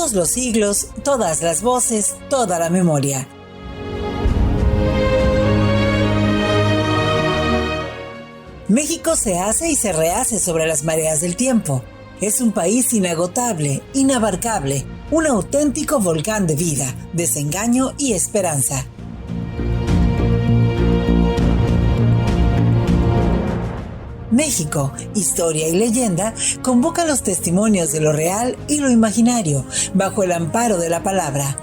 Todos los siglos, todas las voces, toda la memoria. México se hace y se rehace sobre las mareas del tiempo. Es un país inagotable, inabarcable, un auténtico volcán de vida, desengaño y esperanza. México, historia y leyenda, convoca los testimonios de lo real y lo imaginario, bajo el amparo de la palabra.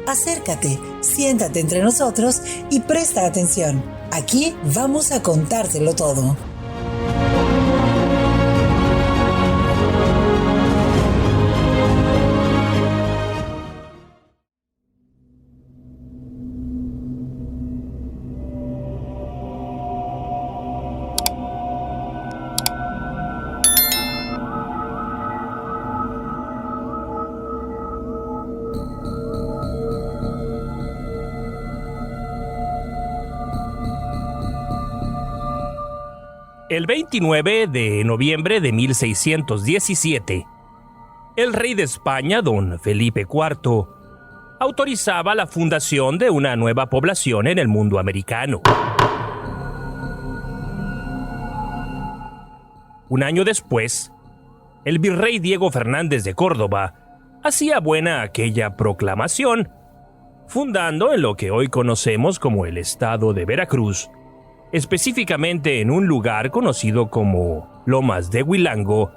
Acércate, siéntate entre nosotros y presta atención. Aquí vamos a contártelo todo. El 29 de noviembre de 1617, el rey de España, don Felipe IV, autorizaba la fundación de una nueva población en el mundo americano. Un año después, el virrey Diego Fernández de Córdoba hacía buena aquella proclamación, fundando en lo que hoy conocemos como el estado de Veracruz, específicamente en un lugar conocido como Lomas de Huilango,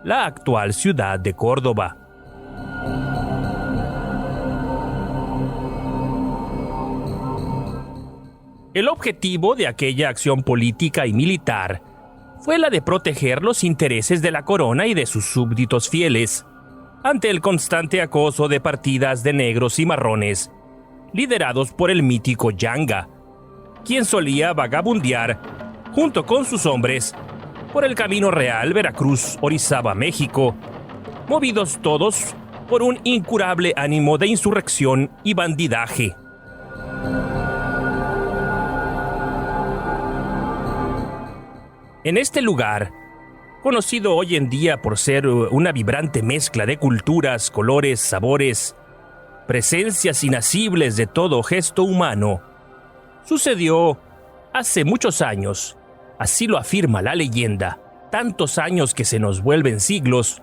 la actual ciudad de Córdoba. El objetivo de aquella acción política y militar fue la de proteger los intereses de la corona y de sus súbditos fieles ante el constante acoso de partidas de negros y marrones, liderados por el mítico Yanga, quien solía vagabundear, junto con sus hombres, por el camino real Veracruz-Orizaba, México, movidos todos por un incurable ánimo de insurrección y bandidaje. En este lugar, conocido hoy en día por ser una vibrante mezcla de culturas, colores, sabores, presencias inasibles de todo gesto humano, sucedió hace muchos años, así lo afirma la leyenda, tantos años que se nos vuelven siglos,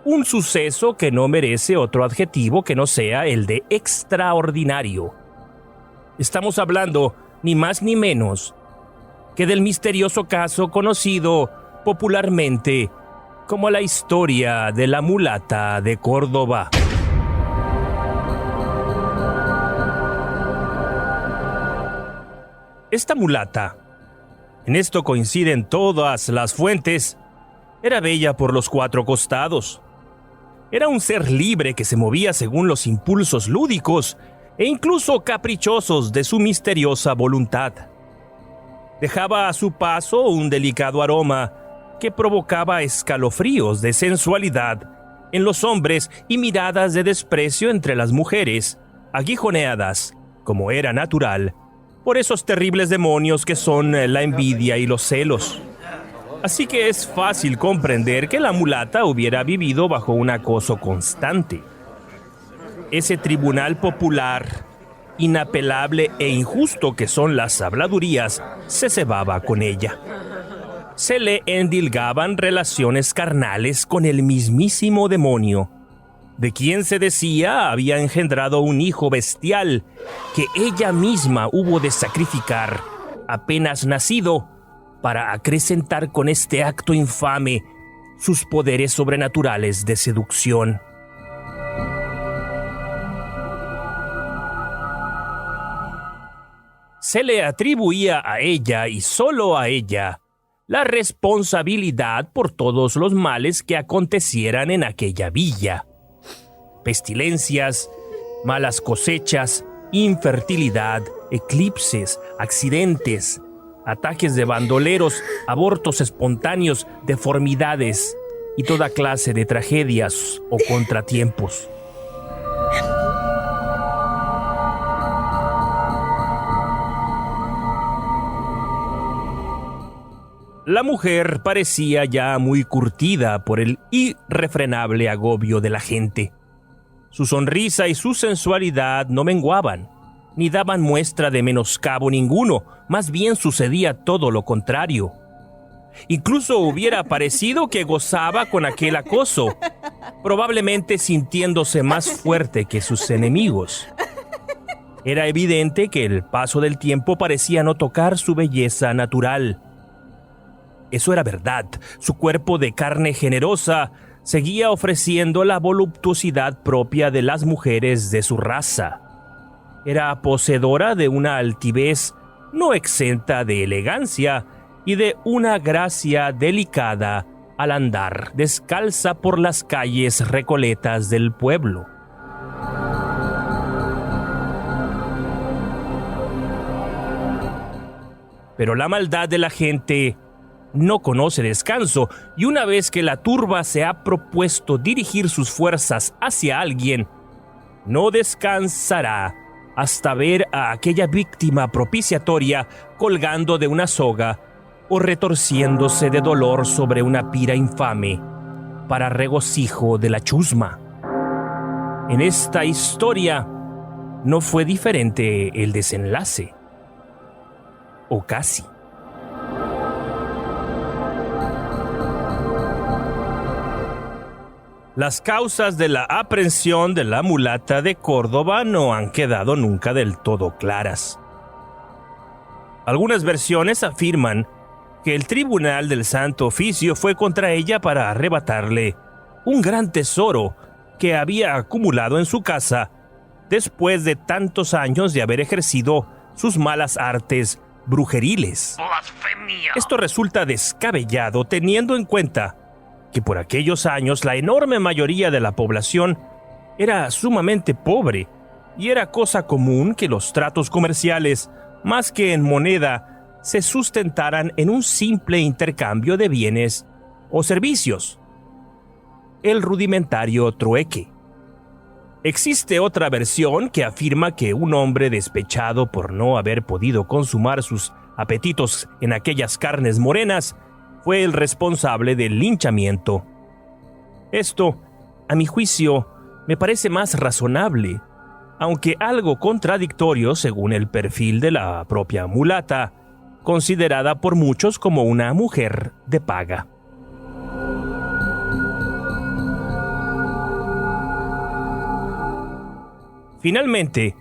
un suceso que no merece otro adjetivo que no sea el de extraordinario. Estamos hablando, ni más ni menos, que del misterioso caso conocido popularmente como la historia de la mulata de Córdoba. Esta mulata, en esto coinciden todas las fuentes, era bella por los cuatro costados. Era un ser libre que se movía según los impulsos lúdicos e incluso caprichosos de su misteriosa voluntad. Dejaba a su paso un delicado aroma que provocaba escalofríos de sensualidad en los hombres y miradas de desprecio entre las mujeres, aguijoneadas, como era natural, por esos terribles demonios que son la envidia y los celos. Así que es fácil comprender que la mulata hubiera vivido bajo un acoso constante. Ese tribunal popular, inapelable e injusto que son las habladurías, se cebaba con ella. Se le endilgaban relaciones carnales con el mismísimo demonio, de quien se decía había engendrado un hijo bestial que ella misma hubo de sacrificar, apenas nacido, para acrecentar con este acto infame sus poderes sobrenaturales de seducción. Se le atribuía a ella y solo a ella la responsabilidad por todos los males que acontecieran en aquella villa. Pestilencias, malas cosechas, infertilidad, eclipses, accidentes, ataques de bandoleros, abortos espontáneos, deformidades y toda clase de tragedias o contratiempos. La mujer parecía ya muy curtida por el irrefrenable agobio de la gente. Su sonrisa y su sensualidad no menguaban, ni daban muestra de menoscabo ninguno, más bien sucedía todo lo contrario. Incluso hubiera parecido que gozaba con aquel acoso, probablemente sintiéndose más fuerte que sus enemigos. Era evidente que el paso del tiempo parecía no tocar su belleza natural. Eso era verdad, su cuerpo de carne generosa seguía ofreciendo la voluptuosidad propia de las mujeres de su raza. Era poseedora de una altivez no exenta de elegancia y de una gracia delicada al andar descalza por las calles recoletas del pueblo. Pero la maldad de la gente no conoce descanso, y una vez que la turba se ha propuesto dirigir sus fuerzas hacia alguien, no descansará hasta ver a aquella víctima propiciatoria colgando de una soga o retorciéndose de dolor sobre una pira infame para regocijo de la chusma. En esta historia no fue diferente el desenlace, o casi. Las causas de la aprehensión de la mulata de Córdoba no han quedado nunca del todo claras. Algunas versiones afirman que el Tribunal del Santo Oficio fue contra ella para arrebatarle un gran tesoro que había acumulado en su casa después de tantos años de haber ejercido sus malas artes brujeriles. ¡Blasfemia! Esto resulta descabellado teniendo en cuenta que por aquellos años la enorme mayoría de la población era sumamente pobre y era cosa común que los tratos comerciales, más que en moneda, se sustentaran en un simple intercambio de bienes o servicios, el rudimentario trueque. Existe otra versión que afirma que un hombre despechado por no haber podido consumar sus apetitos en aquellas carnes morenas fue el responsable del linchamiento. Esto, a mi juicio, me parece más razonable, aunque algo contradictorio según el perfil de la propia mulata, considerada por muchos como una mujer de paga. Finalmente,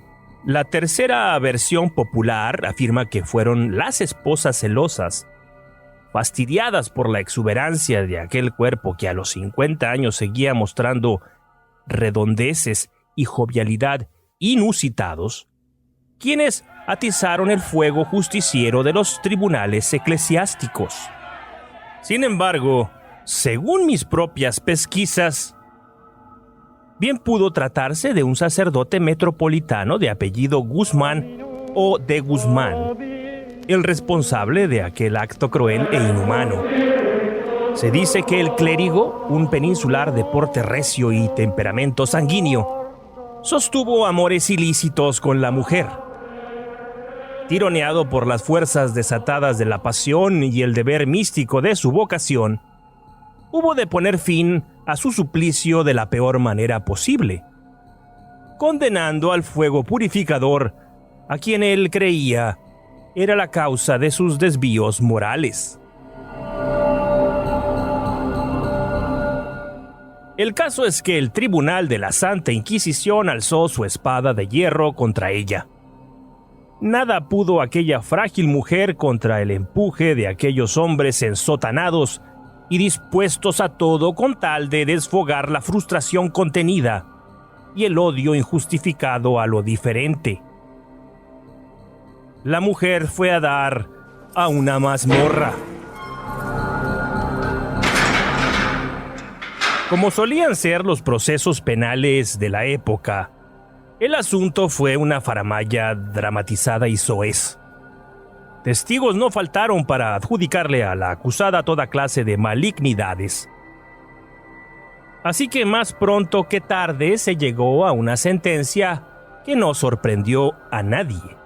la tercera versión popular afirma que fueron las esposas celosas, fastidiadas por la exuberancia de aquel cuerpo que a los 50 años seguía mostrando redondeces y jovialidad inusitados, quienes atizaron el fuego justiciero de los tribunales eclesiásticos. Sin embargo, según mis propias pesquisas, bien pudo tratarse de un sacerdote metropolitano de apellido Guzmán o de Guzmán, el responsable de aquel acto cruel e inhumano. Se dice que el clérigo, un peninsular de porte recio y temperamento sanguíneo, sostuvo amores ilícitos con la mujer. Tironeado por las fuerzas desatadas de la pasión y el deber místico de su vocación, hubo de poner fin a su suplicio de la peor manera posible, condenando al fuego purificador a quien él creía era la causa de sus desvíos morales. El caso es que el Tribunal de la Santa Inquisición alzó su espada de hierro contra ella. Nada pudo aquella frágil mujer contra el empuje de aquellos hombres ensotanados y dispuestos a todo con tal de desfogar la frustración contenida y el odio injustificado a lo diferente. La mujer fue a dar a una mazmorra. Como solían ser los procesos penales de la época, el asunto fue una faramalla dramatizada y soez. Testigos no faltaron para adjudicarle a la acusada toda clase de malignidades. Así que más pronto que tarde se llegó a una sentencia que no sorprendió a nadie,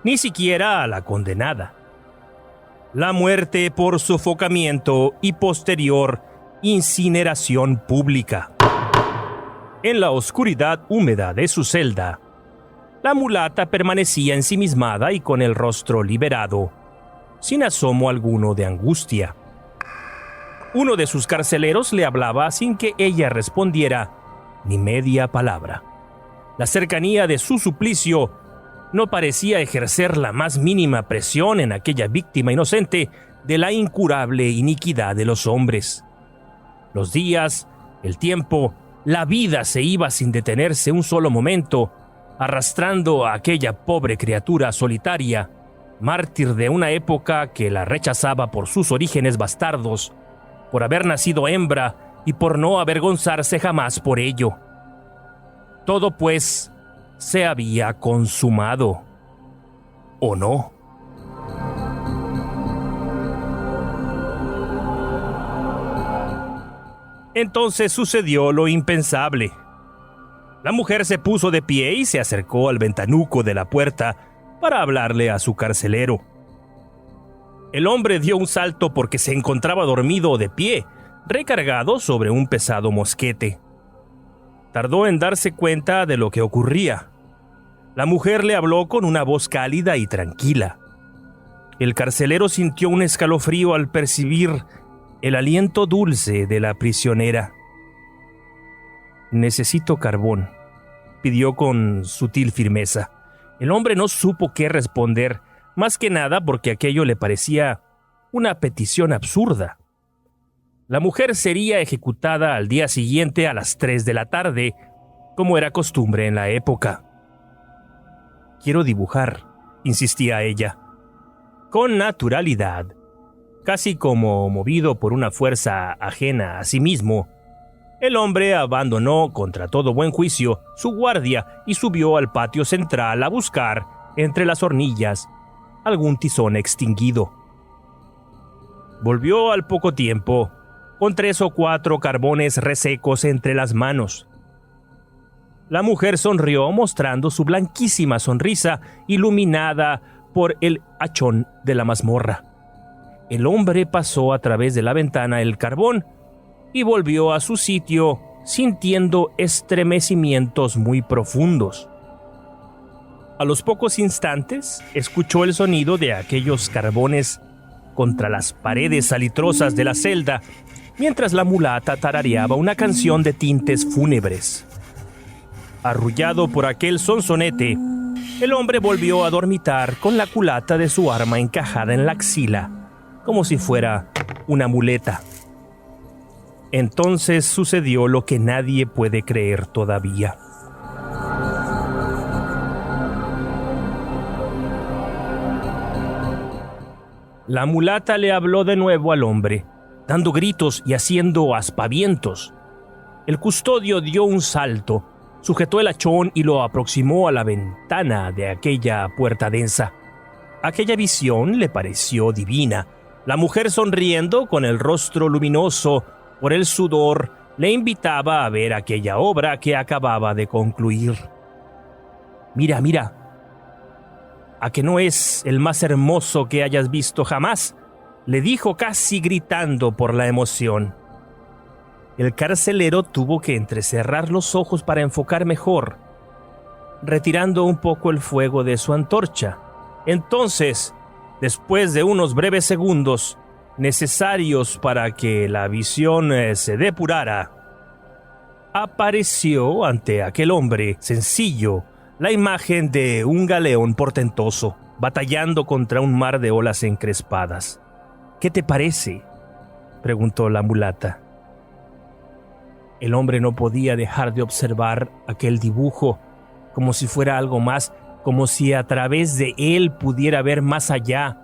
ni siquiera a la condenada. la muerte por sofocamiento y posterior incineración pública. En la oscuridad húmeda de su celda, la mulata permanecía ensimismada y con el rostro liberado, sin asomo alguno de angustia. Uno de sus carceleros le hablaba sin que ella respondiera ni media palabra. La cercanía de su suplicio no parecía ejercer la más mínima presión en aquella víctima inocente de la incurable iniquidad de los hombres. Los días, el tiempo, la vida se iba sin detenerse un solo momento, arrastrando a aquella pobre criatura solitaria, mártir de una época que la rechazaba por sus orígenes bastardos, por haber nacido hembra y por no avergonzarse jamás por ello. Todo, pues, se había consumado. ¿O no? Entonces sucedió lo impensable. La mujer se puso de pie y se acercó al ventanuco de la puerta para hablarle a su carcelero. El hombre dio un salto porque se encontraba dormido de pie, recargado sobre un pesado mosquete. Tardó en darse cuenta de lo que ocurría. La mujer le habló con una voz cálida y tranquila. El carcelero sintió un escalofrío al percibir el aliento dulce de la prisionera. «Necesito carbón», pidió con sutil firmeza. El hombre no supo qué responder, más que nada porque aquello le parecía una petición absurda. La mujer sería ejecutada al día siguiente a las 3 de la tarde, como era costumbre en la época. «Quiero dibujar», insistía ella. Con naturalidad, casi como movido por una fuerza ajena a sí mismo, el hombre abandonó contra todo buen juicio su guardia y subió al patio central a buscar, entre las hornillas, algún tizón extinguido. Volvió al poco tiempo, con 3 o 4 carbones resecos entre las manos. La mujer sonrió mostrando su blanquísima sonrisa iluminada por el hachón de la mazmorra. El hombre pasó a través de la ventana el carbón y volvió a su sitio sintiendo estremecimientos muy profundos. A los pocos instantes escuchó el sonido de aquellos carbones contra las paredes salitrosas de la celda, mientras la mulata tarareaba una canción de tintes fúnebres. Arrullado por aquel sonsonete, el hombre volvió a dormitar con la culata de su arma encajada en la axila, como si fuera una muleta. Entonces sucedió lo que nadie puede creer todavía. La mulata le habló de nuevo al hombre, dando gritos y haciendo aspavientos. El custodio dio un salto, sujetó el hachón y lo aproximó a la ventana de aquella puerta densa. Aquella visión le pareció divina. La mujer, sonriendo con el rostro luminoso por el sudor, le invitaba a ver aquella obra que acababa de concluir. «Mira, mira. ¿A que no es el más hermoso que hayas visto jamás?», le dijo casi gritando por la emoción. El carcelero tuvo que entrecerrar los ojos para enfocar mejor, retirando un poco el fuego de su antorcha. Entonces, después de unos breves segundos necesarios para que la visión se depurara, apareció ante aquel hombre sencillo la imagen de un galeón portentoso, batallando contra un mar de olas encrespadas. «¿Qué te parece?», preguntó la mulata. El hombre no podía dejar de observar aquel dibujo, como si fuera algo más, como si a través de él pudiera ver más allá,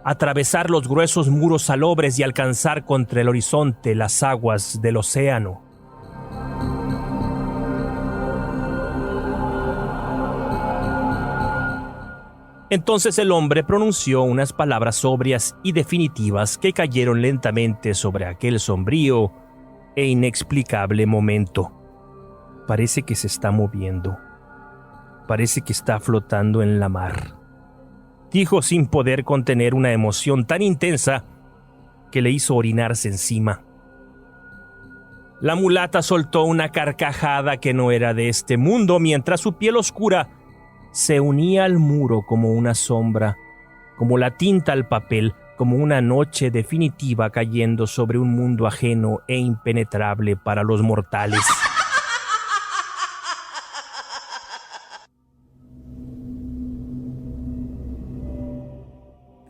atravesar los gruesos muros salobres y alcanzar contra el horizonte las aguas del océano. Entonces el hombre pronunció unas palabras sobrias y definitivas que cayeron lentamente sobre aquel sombrío e inexplicable momento. «Parece que se está moviendo. Parece que está flotando en la mar. dijo sin poder contener una emoción tan intensa que le hizo orinarse encima. La mulata soltó una carcajada que no era de este mundo mientras su piel oscura se unía al muro como una sombra, como la tinta al papel, como una noche definitiva cayendo sobre un mundo ajeno e impenetrable para los mortales.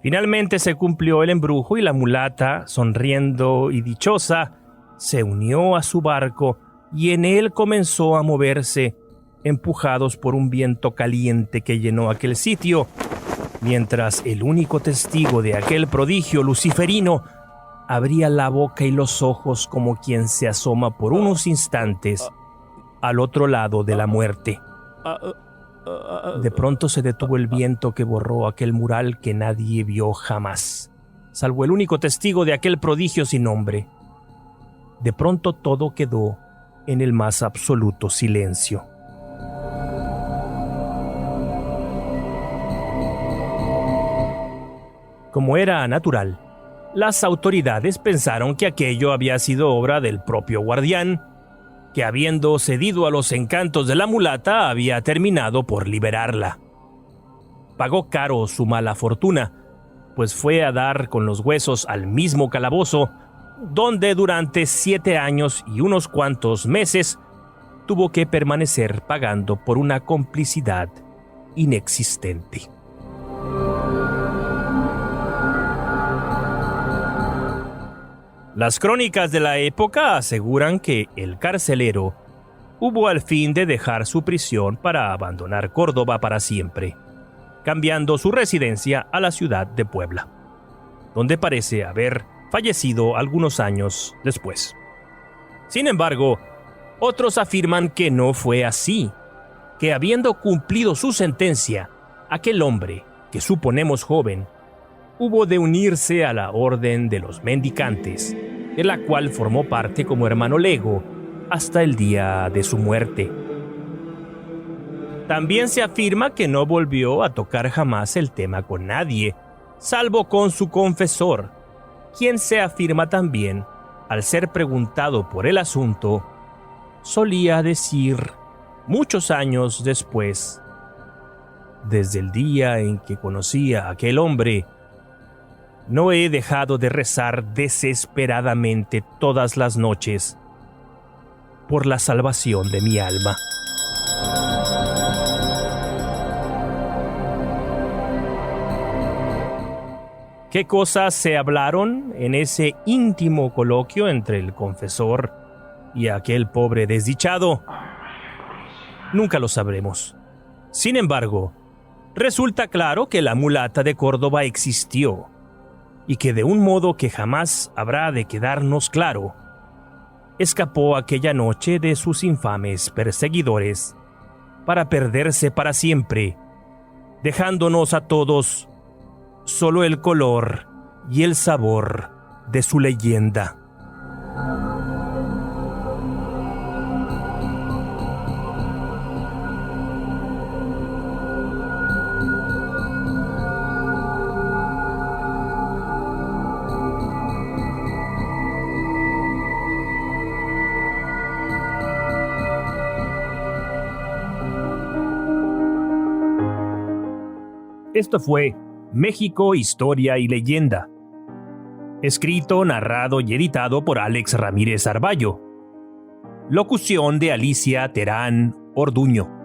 Finalmente se cumplió el embrujo y la mulata, sonriendo y dichosa, se unió a su barco y en él comenzó a moverse, empujados por un viento caliente que llenó aquel sitio, mientras el único testigo de aquel prodigio luciferino abría la boca y los ojos como quien se asoma por unos instantes al otro lado de la muerte. De pronto se detuvo el viento que borró aquel mural que nadie vio jamás, salvo el único testigo de aquel prodigio sin nombre. De pronto todo quedó en el más absoluto silencio. Como era natural, las autoridades pensaron que aquello había sido obra del propio guardián, que habiendo cedido a los encantos de la mulata había terminado por liberarla. Pagó caro su mala fortuna, pues fue a dar con los huesos al mismo calabozo, donde durante 7 años y unos cuantos meses tuvo que permanecer pagando por una complicidad inexistente. Las crónicas de la época aseguran que el carcelero hubo al fin de dejar su prisión para abandonar Córdoba para siempre, cambiando su residencia a la ciudad de Puebla, donde parece haber fallecido algunos años después. Sin embargo, otros afirman que no fue así, que habiendo cumplido su sentencia, aquel hombre, que suponemos joven, hubo de unirse a la Orden de los Mendicantes, de la cual formó parte como hermano lego hasta el día de su muerte. También se afirma que no volvió a tocar jamás el tema con nadie, salvo con su confesor, quien se afirma también, al ser preguntado por el asunto, solía decir, muchos años después: desde el día en que conocí a aquel hombre, no he dejado de rezar desesperadamente todas las noches por la salvación de mi alma. ¿Qué cosas se hablaron en ese íntimo coloquio entre el confesor y aquel pobre desdichado? Nunca lo sabremos. Sin embargo, resulta claro que la mulata de Córdoba existió, y que de un modo que jamás habrá de quedarnos claro, escapó aquella noche de sus infames perseguidores para perderse para siempre, dejándonos a todos solo el color y el sabor de su leyenda. Esto fue México, Historia y Leyenda. Escrito, narrado y editado por Alex Ramírez Arballo. Locución de Alicia Terán Orduño.